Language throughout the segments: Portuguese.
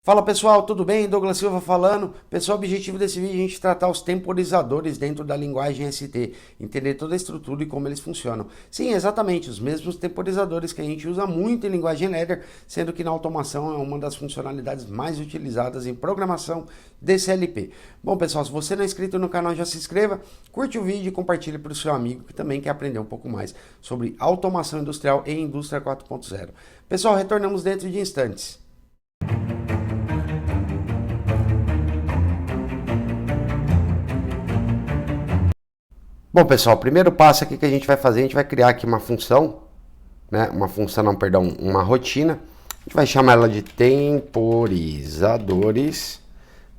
Fala pessoal, tudo bem? Douglas Silva falando. Pessoal, o objetivo desse vídeo é a gente tratar os temporizadores dentro da linguagem ST, entender toda a estrutura e como eles funcionam. Sim, exatamente, os mesmos temporizadores que a gente usa muito em linguagem Ladder, sendo que na automação é uma das funcionalidades mais utilizadas em programação DCLP. Bom pessoal, se você não é inscrito no canal, já se inscreva, curte o vídeo e compartilhe para o seu amigo que também quer aprender um pouco mais sobre automação industrial e indústria 4.0. Pessoal, retornamos dentro de instantes. Bom, pessoal, o primeiro passo aqui que a gente vai fazer, a gente vai criar aqui uma função, né? Uma rotina. A gente vai chamar ela de temporizadores,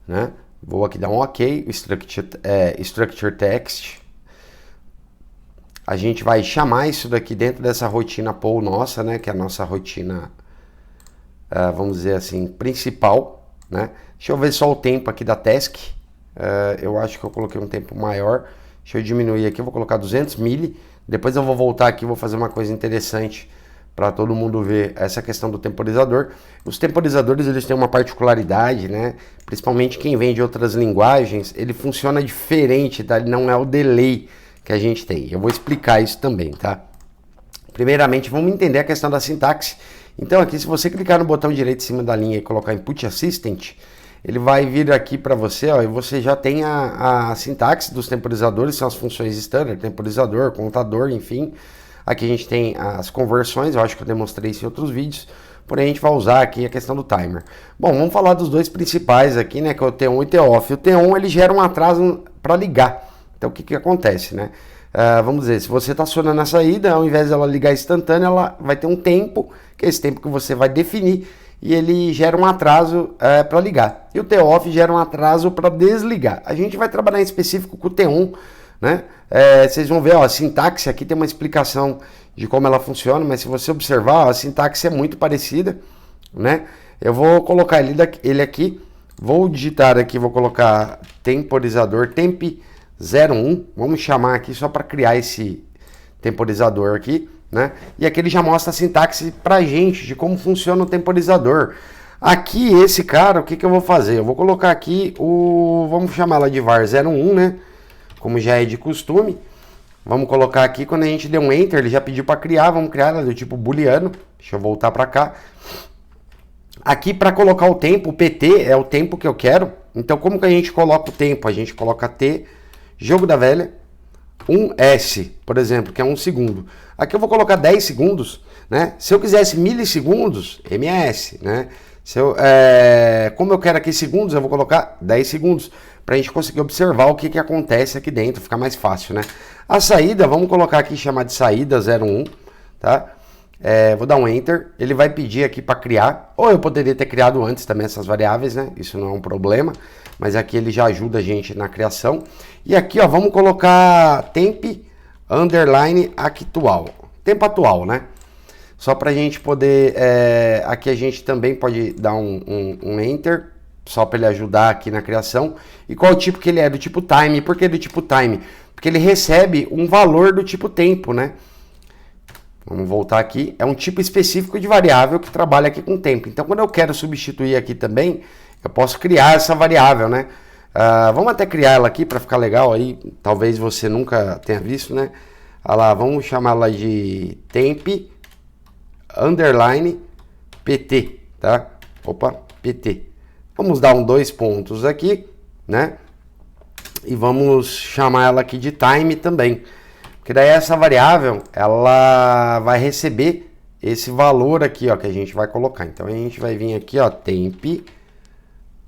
né? Vou aqui dar um OK, structure text. A gente vai chamar isso daqui dentro dessa rotina pool nossa, né? Que é a nossa rotina, vamos dizer assim, principal, né? Deixa eu ver só o tempo aqui da task. Eu acho que eu coloquei um tempo maior. Deixa eu diminuir aqui, eu vou colocar 200 mili. Depois eu vou voltar aqui e vou fazer uma coisa interessante para todo mundo ver essa questão do temporizador. Os temporizadores, eles têm uma particularidade, né? Principalmente quem vem de outras linguagens, ele funciona diferente, tá? Ele não é o delay que a gente tem. Eu vou explicar isso também, tá? Primeiramente, vamos entender a questão da sintaxe. Então aqui, se você clicar no botão direito em cima da linha e colocar Input Assistant, ele vai vir aqui para você, ó, e você já tem a sintaxe dos temporizadores, são as funções standard, temporizador, contador, enfim. Aqui a gente tem as conversões, eu acho que eu demonstrei isso em outros vídeos, porém a gente vai usar aqui a questão do timer. Bom, vamos falar dos dois principais aqui, né, que é o T1 e o TOFF. O T1 ele gera um atraso para ligar. Então o que acontece, né? Vamos dizer, se você está acionando a saída, ao invés dela ligar instantânea, ela vai ter um tempo, que é esse tempo que você vai definir, e ele gera um atraso para ligar. E o TOFF gera um atraso para desligar. A gente vai trabalhar em específico com o T1, né? Vocês vão ver, ó, a sintaxe aqui tem uma explicação de como ela funciona, mas se você observar, ó, a sintaxe é muito parecida, né? Eu vou colocar ele aqui, vou digitar aqui, vou colocar temporizador temp01, vamos chamar aqui só para criar esse temporizador aqui, né? E aqui ele já mostra a sintaxe pra gente de como funciona o temporizador. Aqui esse cara, o que eu vou fazer? Eu vou colocar aqui vamos chamar lá de var01, né? Como já é de costume. Vamos colocar aqui, quando a gente deu um enter, ele já pediu para criar, vamos criar ela do tipo booleano. Deixa eu voltar para cá. Aqui para colocar o tempo, o PT é o tempo que eu quero. Então como que a gente coloca o tempo? A gente coloca T, jogo da velha, 1S, por exemplo, que é 1 segundo. Aqui eu vou colocar 10 segundos, né? Se eu quisesse milissegundos, MS, né? Como eu quero aqui segundos, eu vou colocar 10 segundos, para a gente conseguir observar o que acontece aqui dentro, fica mais fácil, né? A saída, vamos colocar aqui, chamar de saída 01, tá? Vou dar um Enter, ele vai pedir aqui para criar, ou eu poderia ter criado antes também essas variáveis, né? Isso não é um problema, mas aqui ele já ajuda a gente na criação. E aqui, ó, vamos colocar temp underline actual, tempo atual, né? Só para a gente poder, aqui a gente também pode dar um Enter, só para ele ajudar aqui na criação. E qual o tipo que ele é? Do tipo time. Por que do tipo time? Porque ele recebe um valor do tipo tempo, né? Vamos voltar aqui. É um tipo específico de variável que trabalha aqui com tempo. Então, quando eu quero substituir aqui também, eu posso criar essa variável, né? Vamos até criar ela aqui para ficar legal aí. Talvez você nunca tenha visto, né? Olha lá, vamos chamar ela de temp underline pt, tá? Opa, pt. Vamos dar dois pontos aqui, né? E vamos chamar ela aqui de time também. Porque daí essa variável, ela vai receber esse valor aqui, ó, que a gente vai colocar. Então a gente vai vir aqui, ó, temp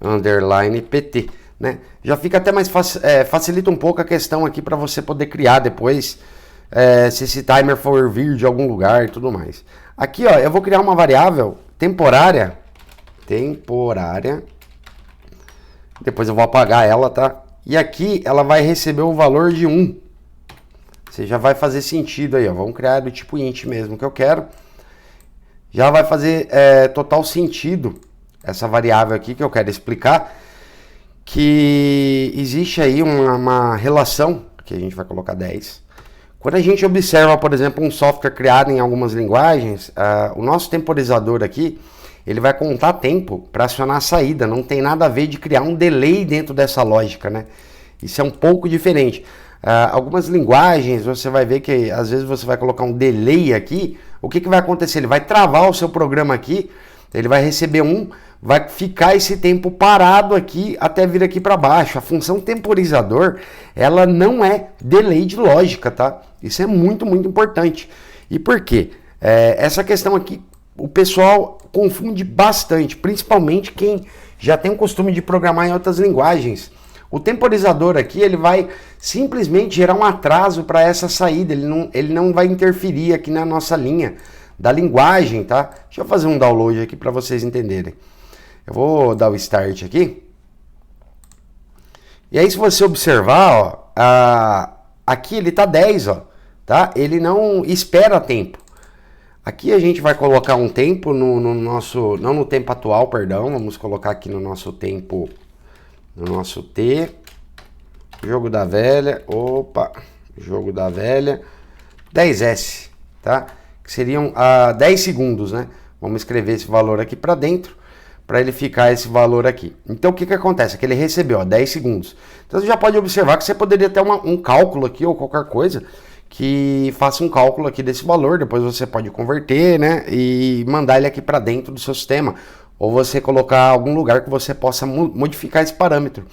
underline pt, né? Já fica até mais fácil, facilita um pouco a questão aqui para você poder criar depois, se esse timer for vir de algum lugar e tudo mais. Aqui, ó, eu vou criar uma variável temporária, depois eu vou apagar ela, tá? E aqui ela vai receber o valor de 1. Você já vai fazer sentido aí, ó. Vamos criar do tipo int mesmo que eu quero. Já vai fazer total sentido essa variável aqui que eu quero explicar. Que existe aí uma relação, que a gente vai colocar 10. Quando a gente observa, por exemplo, um software criado em algumas linguagens, o nosso temporizador aqui, ele vai contar tempo para acionar a saída, não tem nada a ver de criar um delay dentro dessa lógica, né? Isso é um pouco diferente. Algumas linguagens, você vai ver que às vezes você vai colocar um delay aqui, o que vai acontecer? Ele vai travar o seu programa aqui, ele vai receber vai ficar esse tempo parado aqui até vir aqui para baixo. A função temporizador, ela não é delay de lógica, tá? Isso é muito, muito importante. E por quê? Essa questão aqui, o pessoal confunde bastante, principalmente quem já tem o costume de programar em outras linguagens. O temporizador aqui, ele vai simplesmente gerar um atraso para essa saída, ele não vai interferir aqui na nossa linha da linguagem, tá? Deixa eu fazer um download aqui para vocês entenderem. Eu vou dar o start aqui. E aí, se você observar, ó, aqui ele tá 10, ó, tá? Ele não espera tempo. Aqui a gente vai colocar um tempo no nosso, não no tempo atual, perdão, vamos colocar aqui no nosso tempo, no nosso T, jogo da velha, jogo da velha, 10S, tá? Que seriam 10 segundos, né? Vamos escrever esse valor aqui para dentro, para ele ficar esse valor aqui. Então o que acontece? É que ele recebeu 10 segundos. Então você já pode observar que você poderia ter um cálculo aqui ou qualquer coisa que faça um cálculo aqui desse valor, depois você pode converter, né? E mandar ele aqui para dentro do seu sistema. Ou você colocar algum lugar que você possa modificar esse parâmetro.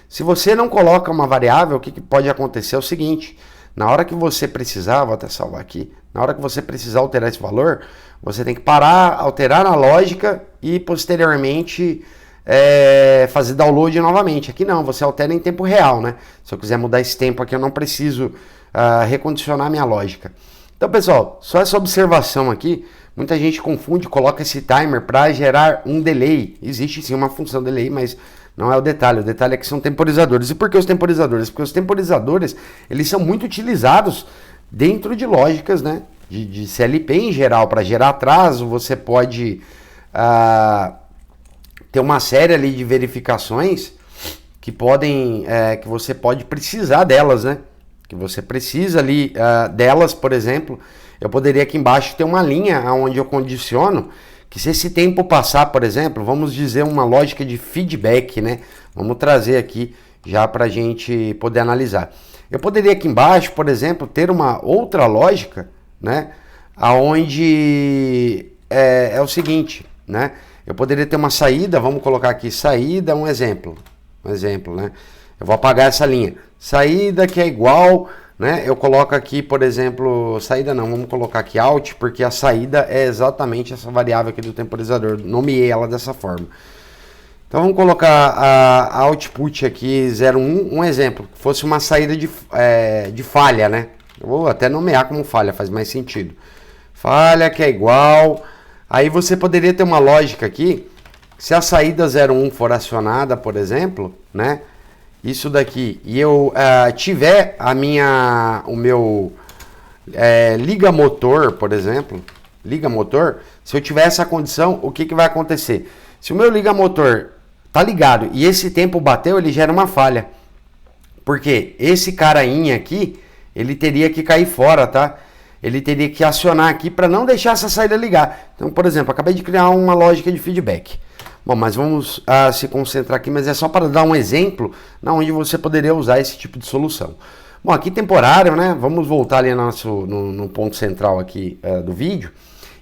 Se você não coloca uma variável, o que pode acontecer é o seguinte: na hora que você precisar, vou até salvar aqui, na hora que você precisar alterar esse valor, você tem que parar, alterar na lógica e posteriormente fazer download novamente. Aqui não, você altera em tempo real, né? Se eu quiser mudar esse tempo aqui, eu não preciso recondicionar minha lógica. Então, pessoal, só essa observação aqui. Muita gente confunde, coloca esse timer para gerar um delay. Existe sim uma função delay, mas não é o detalhe. O detalhe é que são temporizadores. E por que os temporizadores? Porque os temporizadores, eles são muito utilizados dentro de lógicas, né, de CLP em geral. Para gerar atraso, você pode ter uma série ali de verificações que podem, que você pode precisar delas, né? Que você precisa ali delas, por exemplo. Eu poderia aqui embaixo ter uma linha onde eu condiciono que se esse tempo passar, por exemplo, vamos dizer uma lógica de feedback, né? Vamos trazer aqui já para a gente poder analisar. Eu poderia aqui embaixo, por exemplo, ter uma outra lógica, né? Onde é o seguinte, né? Eu poderia ter uma saída, vamos colocar aqui saída, um exemplo, né? Eu vou apagar essa linha. Saída que é igual, né? Eu coloco aqui, por exemplo, saída não, vamos colocar aqui out, porque a saída é exatamente essa variável aqui do temporizador. Nomeei ela dessa forma. Então vamos colocar a output aqui 01, um exemplo, que fosse uma saída de falha, né? Eu vou até nomear como falha, faz mais sentido. Falha que é igual. Aí você poderia ter uma lógica aqui, se a saída 01 for acionada, por exemplo, né? Isso daqui, e eu tiver o meu liga motor, por exemplo, liga motor, se eu tiver essa condição, o que vai acontecer? Se o meu liga motor tá ligado e esse tempo bateu, ele gera uma falha. Porque esse carainha aqui, ele teria que cair fora, tá? Ele teria que acionar aqui para não deixar essa saída ligar. Então, por exemplo, acabei de criar uma lógica de feedback. Bom, mas vamos se concentrar aqui, mas é só para dar um exemplo onde você poderia usar esse tipo de solução. Bom, aqui temporário, né? Vamos voltar ali no ponto central aqui do vídeo.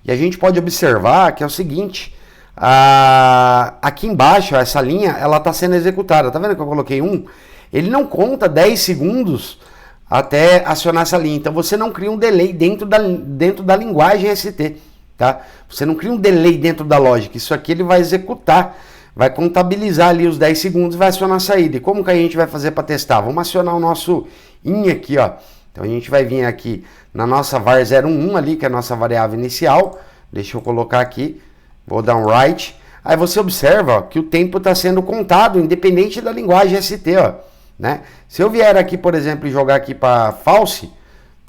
E a gente pode observar que é o seguinte, aqui embaixo, essa linha, ela está sendo executada. Tá vendo que eu coloquei 1? Ele não conta 10 segundos até acionar essa linha. Então você não cria um delay dentro da linguagem ST. Tá? Você não cria um delay dentro da lógica. Isso aqui ele vai executar, vai contabilizar ali os 10 segundos e vai acionar a saída. E como que a gente vai fazer para testar? Vamos acionar o nosso in aqui, ó. Então a gente vai vir aqui na nossa var 01 ali, que é a nossa variável inicial. Deixa eu colocar aqui, vou dar um write. Aí você observa, ó, que o tempo está sendo contado, independente da linguagem ST, ó, né? Se eu vier aqui, por exemplo, e jogar aqui para false,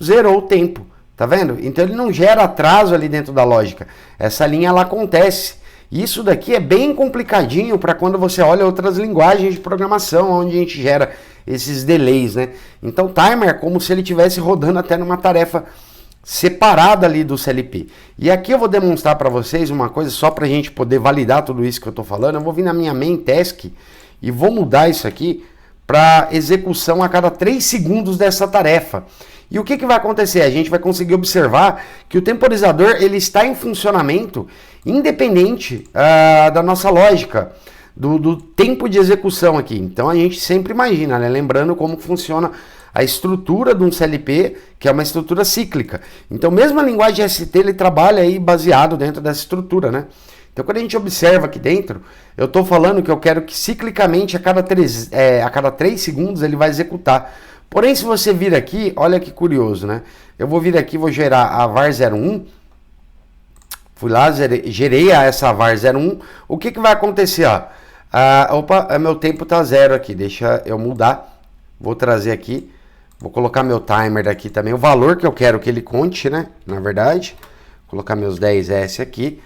zerou o tempo. Tá vendo? Então ele não gera atraso ali dentro da lógica. Essa linha ela acontece. Isso daqui é bem complicadinho para quando você olha outras linguagens de programação, onde a gente gera esses delays, né? Então timer é como se ele estivesse rodando até numa tarefa separada ali do CLP. E aqui eu vou demonstrar para vocês uma coisa, só para a gente poder validar tudo isso que eu estou falando. Eu vou vir na minha main task e vou mudar isso aqui para execução a cada 3 segundos dessa tarefa. E o que vai acontecer? A gente vai conseguir observar que o temporizador ele está em funcionamento independente da nossa lógica, do tempo de execução aqui. Então a gente sempre imagina, né? Lembrando como funciona a estrutura de um CLP, que é uma estrutura cíclica. Então mesmo a linguagem ST ele trabalha aí baseado dentro dessa estrutura, né? Então quando a gente observa aqui dentro, eu estou falando que eu quero que ciclicamente a cada 3 segundos ele vai executar. Porém, se você vir aqui, olha que curioso, né? Eu vou vir aqui, vou gerar a var01. Fui lá, gerei essa var01. O que vai acontecer? Ó? Opa, meu tempo tá 0 aqui. Deixa eu mudar. Vou trazer aqui. Vou colocar meu timer daqui também. O valor que eu quero que ele conte, né? Na verdade. Colocar meus 10S aqui.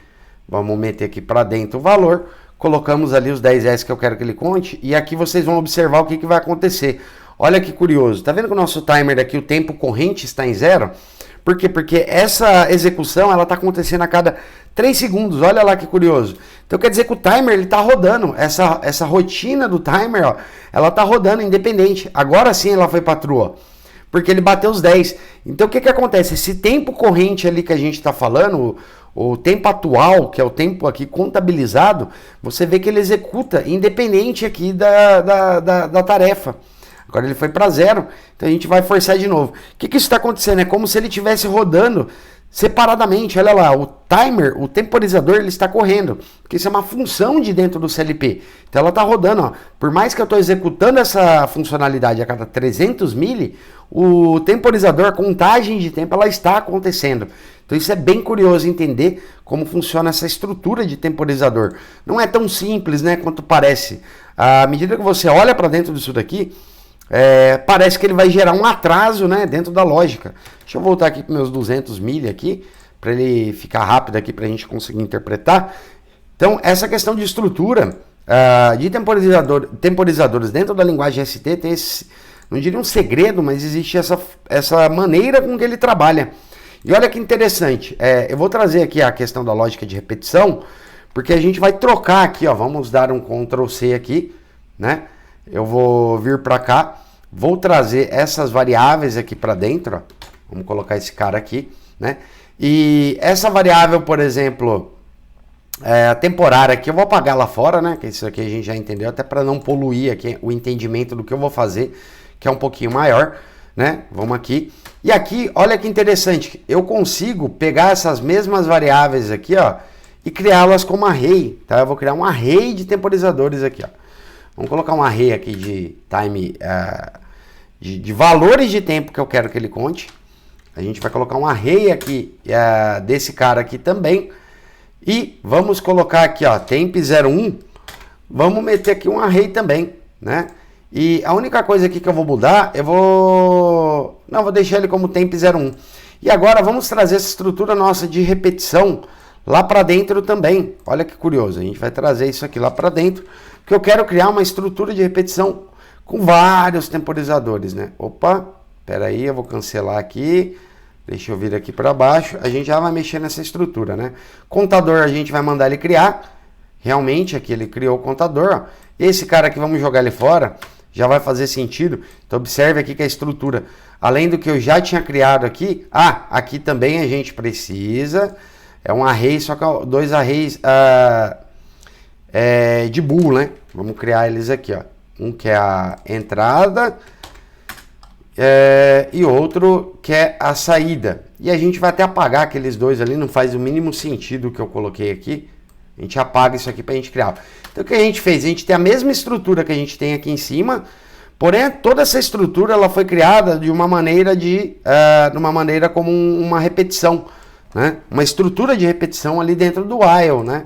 Vamos meter aqui para dentro o valor. Colocamos ali os 10S que eu quero que ele conte. E aqui vocês vão observar o que vai acontecer. Olha que curioso, tá vendo que o nosso timer daqui, o tempo corrente está em 0? Por quê? Porque essa execução, ela tá acontecendo a cada 3 segundos, olha lá que curioso. Então quer dizer que o timer, ele tá rodando, essa rotina do timer, ó, ela tá rodando independente. Agora sim ela foi pra true, ó, porque ele bateu os 10. Então o que acontece? Esse tempo corrente ali que a gente tá falando, o tempo atual, que é o tempo aqui contabilizado, você vê que ele executa independente aqui da tarefa. Agora ele foi para 0, então a gente vai forçar de novo. O que isso está acontecendo? É como se ele estivesse rodando separadamente. Olha lá, o timer, o temporizador, ele está correndo. Porque isso é uma função de dentro do CLP. Então ela está rodando. Ó. Por mais que eu estou executando essa funcionalidade a cada 300 mili, o temporizador, a contagem de tempo, ela está acontecendo. Então isso é bem curioso entender como funciona essa estrutura de temporizador. Não é tão simples, né, quanto parece. À medida que você olha para dentro disso daqui, parece que ele vai gerar um atraso, né, dentro da lógica. Deixa eu voltar aqui para meus 200 mili aqui, para ele ficar rápido aqui para a gente conseguir interpretar. Então, essa questão de estrutura de temporizadores dentro da linguagem ST tem esse, não diria um segredo, mas existe essa maneira com que ele trabalha. E olha que interessante, eu vou trazer aqui a questão da lógica de repetição, porque a gente vai trocar aqui, ó, vamos dar um Ctrl C aqui, né? Eu vou vir para cá, vou trazer essas variáveis aqui para dentro, ó. Vamos colocar esse cara aqui, né? E essa variável, por exemplo, temporária aqui, eu vou apagar lá fora, né? Que isso aqui a gente já entendeu, até para não poluir aqui o entendimento do que eu vou fazer, que é um pouquinho maior, né? Vamos aqui. E aqui, olha que interessante, eu consigo pegar essas mesmas variáveis aqui, ó, e criá-las como array, tá? Eu vou criar um array de temporizadores aqui, ó. Vamos colocar um array aqui de time, de valores de tempo que eu quero que ele conte. A gente vai colocar um array aqui desse cara aqui também. E vamos colocar aqui, ó, temp01. Vamos meter aqui um array também, né? E a única coisa aqui que eu vou mudar, vou deixar ele como temp01. E agora vamos trazer essa estrutura nossa de repetição lá para dentro também. Olha que curioso, a gente vai trazer isso aqui lá para dentro. Porque eu quero criar uma estrutura de repetição com vários temporizadores, né? Opa, espera aí, eu vou cancelar aqui. Deixa eu vir aqui para baixo. A gente já vai mexer nessa estrutura, né? Contador a gente vai mandar ele criar. Realmente, aqui ele criou o contador. Ó. Esse cara aqui, vamos jogar ele fora. Já vai fazer sentido. Então, observe aqui que a estrutura, além do que eu já tinha criado aqui. Aqui também a gente precisa. É um array, só que 2 arrays... de bool, né? Vamos criar eles aqui, ó. Um que é a entrada e outro que é a saída. E a gente vai até apagar aqueles dois ali, não faz o mínimo sentido o que eu coloquei aqui. A gente apaga isso aqui para a gente criar. Então o que a gente fez? A gente tem a mesma estrutura que a gente tem aqui em cima, porém toda essa estrutura ela foi criada de uma maneira como uma repetição, né? Uma estrutura de repetição ali dentro do while, né?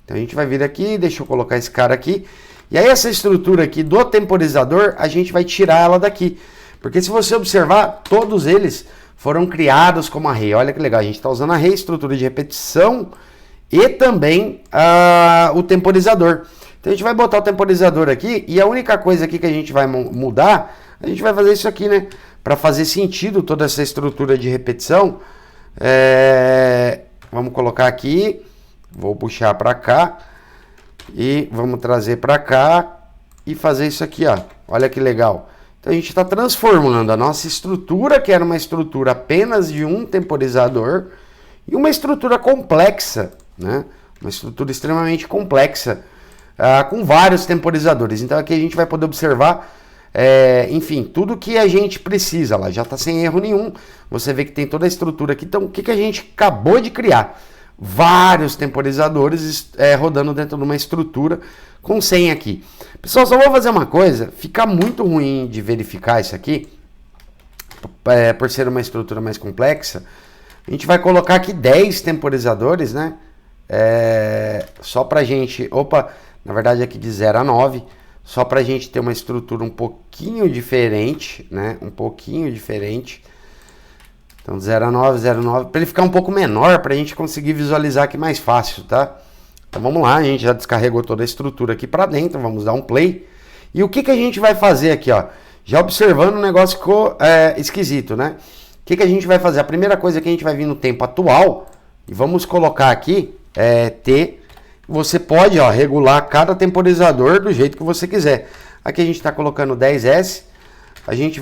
Então a gente vai vir aqui, deixa eu colocar esse cara aqui. E aí essa estrutura aqui do temporizador, a gente vai tirar ela daqui. Porque se você observar, todos eles foram criados como array. Olha que legal, a gente está usando array, estrutura de repetição e também o temporizador. Então a gente vai botar o temporizador aqui e a única coisa aqui que a gente vai mudar, a gente vai fazer isso aqui, né? Para fazer sentido toda essa estrutura de repetição, Vamos colocar aqui, vou puxar para cá e vamos trazer para cá e fazer isso aqui, ó. Olha que legal. Então a gente está transformando a nossa estrutura, que era uma estrutura apenas de um temporizador, em uma estrutura complexa, né? Uma estrutura extremamente complexa, com vários temporizadores. Então aqui a gente vai poder observar, enfim, tudo que a gente precisa. Lá já está sem erro nenhum. Você vê que tem toda a estrutura aqui. Então o que a gente acabou de criar? Vários temporizadores rodando dentro de uma estrutura com 100 aqui. Pessoal, só vou fazer uma coisa. Fica muito ruim de verificar isso aqui, por ser uma estrutura mais complexa. A gente vai colocar aqui 10 temporizadores, né? Só pra gente... Opa, na verdade aqui de 0 a 9. Só pra gente ter uma estrutura um pouquinho diferente, né? Um pouquinho diferente. Então 0 a 9, 0 a 9. Pra ele ficar um pouco menor, pra gente conseguir visualizar aqui mais fácil, tá? Então vamos lá, a gente já descarregou toda a estrutura aqui pra dentro. Vamos dar um play. E o que a gente vai fazer aqui, ó? Já observando, o negócio ficou esquisito, né? O que a gente vai fazer? A primeira coisa que a gente vai vir no tempo atual e vamos colocar aqui T. Você pode, ó, regular cada temporizador do jeito que você quiser. Aqui a gente está colocando 10S. A gente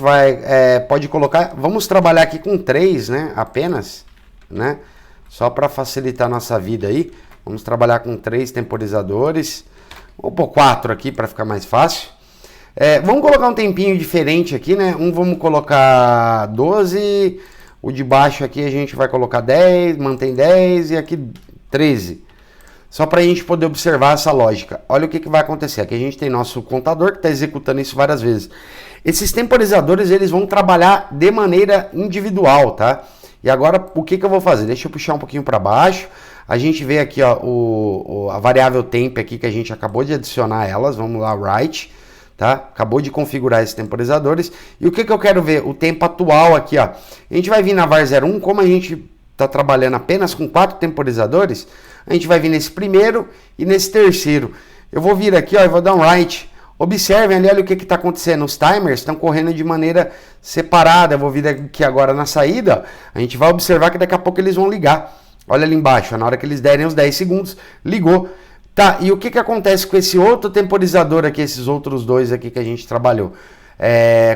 pode colocar, vamos trabalhar aqui com 3, né, apenas, né? Só para facilitar a nossa vida aí. Vamos trabalhar com 3 temporizadores. Vou pôr 4 aqui para ficar mais fácil. Vamos colocar um tempinho diferente aqui, né? Vamos colocar 12, o de baixo aqui a gente vai colocar 10, mantém 10 e aqui 13. Só para a gente poder observar essa lógica. Olha o que vai acontecer. Aqui a gente tem nosso contador que está executando isso várias vezes. Esses temporizadores eles vão trabalhar de maneira individual, tá? E agora o que eu vou fazer? Deixa eu puxar um pouquinho para baixo. A gente vê aqui, ó, a variável temp aqui que a gente acabou de adicionar elas. Vamos lá, write. Tá? Acabou de configurar esses temporizadores. E o que eu quero ver? O tempo atual aqui, ó. A gente vai vir na var01, como a gente está trabalhando apenas com 4 temporizadores, a gente vai vir nesse primeiro e nesse terceiro. Eu vou vir aqui, ó, e vou dar um write. Observem ali, olha o que está acontecendo. Os timers estão correndo de maneira separada. Eu vou vir aqui agora na saída. A gente vai observar que daqui a pouco eles vão ligar. Olha ali embaixo, na hora que eles derem os 10 segundos, ligou. Tá, e o que acontece com esse outro temporizador aqui, esses outros dois aqui que a gente trabalhou?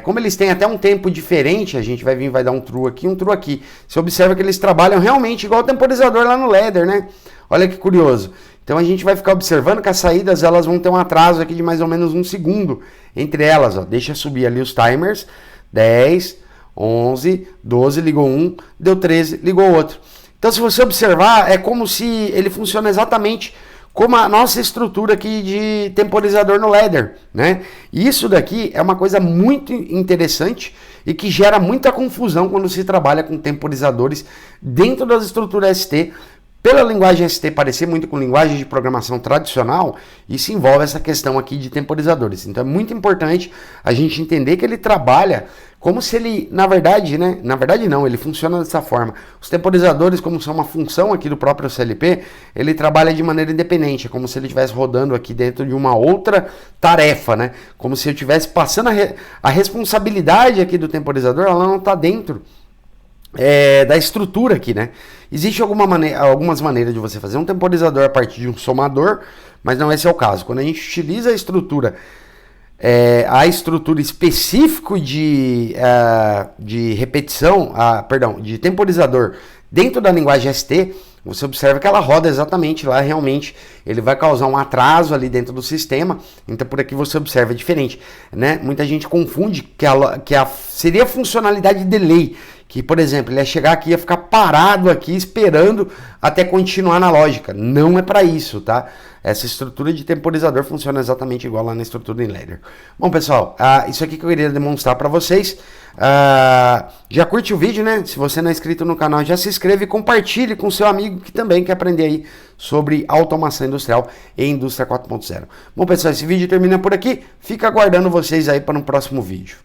Como eles têm até um tempo diferente, a gente vai vir, vai dar um true aqui, um true aqui. Você observa que eles trabalham realmente igual o temporizador lá no Ladder, né? Olha que curioso. Então a gente vai ficar observando que as saídas elas vão ter um atraso aqui de mais ou menos 1 segundo entre elas, ó. Deixa eu subir ali os timers. 10, 11, 12, ligou um, deu 13, ligou outro. Então se você observar, é como se ele funciona exatamente como a nossa estrutura aqui de temporizador no Ladder, né? E isso daqui é uma coisa muito interessante e que gera muita confusão quando se trabalha com temporizadores dentro das estruturas ST. Pela linguagem ST parecer muito com linguagem de programação tradicional, isso envolve essa questão aqui de temporizadores. Então é muito importante a gente entender que ele trabalha como se ele, na verdade, né? Na verdade não, ele funciona dessa forma. Os temporizadores, como são uma função aqui do próprio CLP, ele trabalha de maneira independente, é como se ele estivesse rodando aqui dentro de uma outra tarefa, né? Como se eu estivesse passando a responsabilidade aqui do temporizador, ela não está dentro da estrutura aqui, né? Existe algumas maneiras de você fazer um temporizador a partir de um somador, mas não esse é o caso. Quando a gente utiliza a estrutura específico de repetição, de temporizador dentro da linguagem ST, você observa que ela roda exatamente lá, realmente ele vai causar um atraso ali dentro do sistema. Então por aqui você observa diferente, né? Muita gente confunde que seria a funcionalidade de delay, que por exemplo, ele ia chegar aqui e ia ficar parado aqui esperando até continuar na lógica. Não é para isso, tá? Essa estrutura de temporizador funciona exatamente igual lá na estrutura em Ladder. Bom, pessoal, isso aqui que eu queria demonstrar para vocês. Já curte o vídeo, né? Se você não é inscrito no canal, já se inscreve e compartilhe com seu amigo que também quer aprender aí sobre automação industrial e indústria 4.0. Bom, pessoal, esse vídeo termina por aqui. Fica aguardando vocês aí para um próximo vídeo.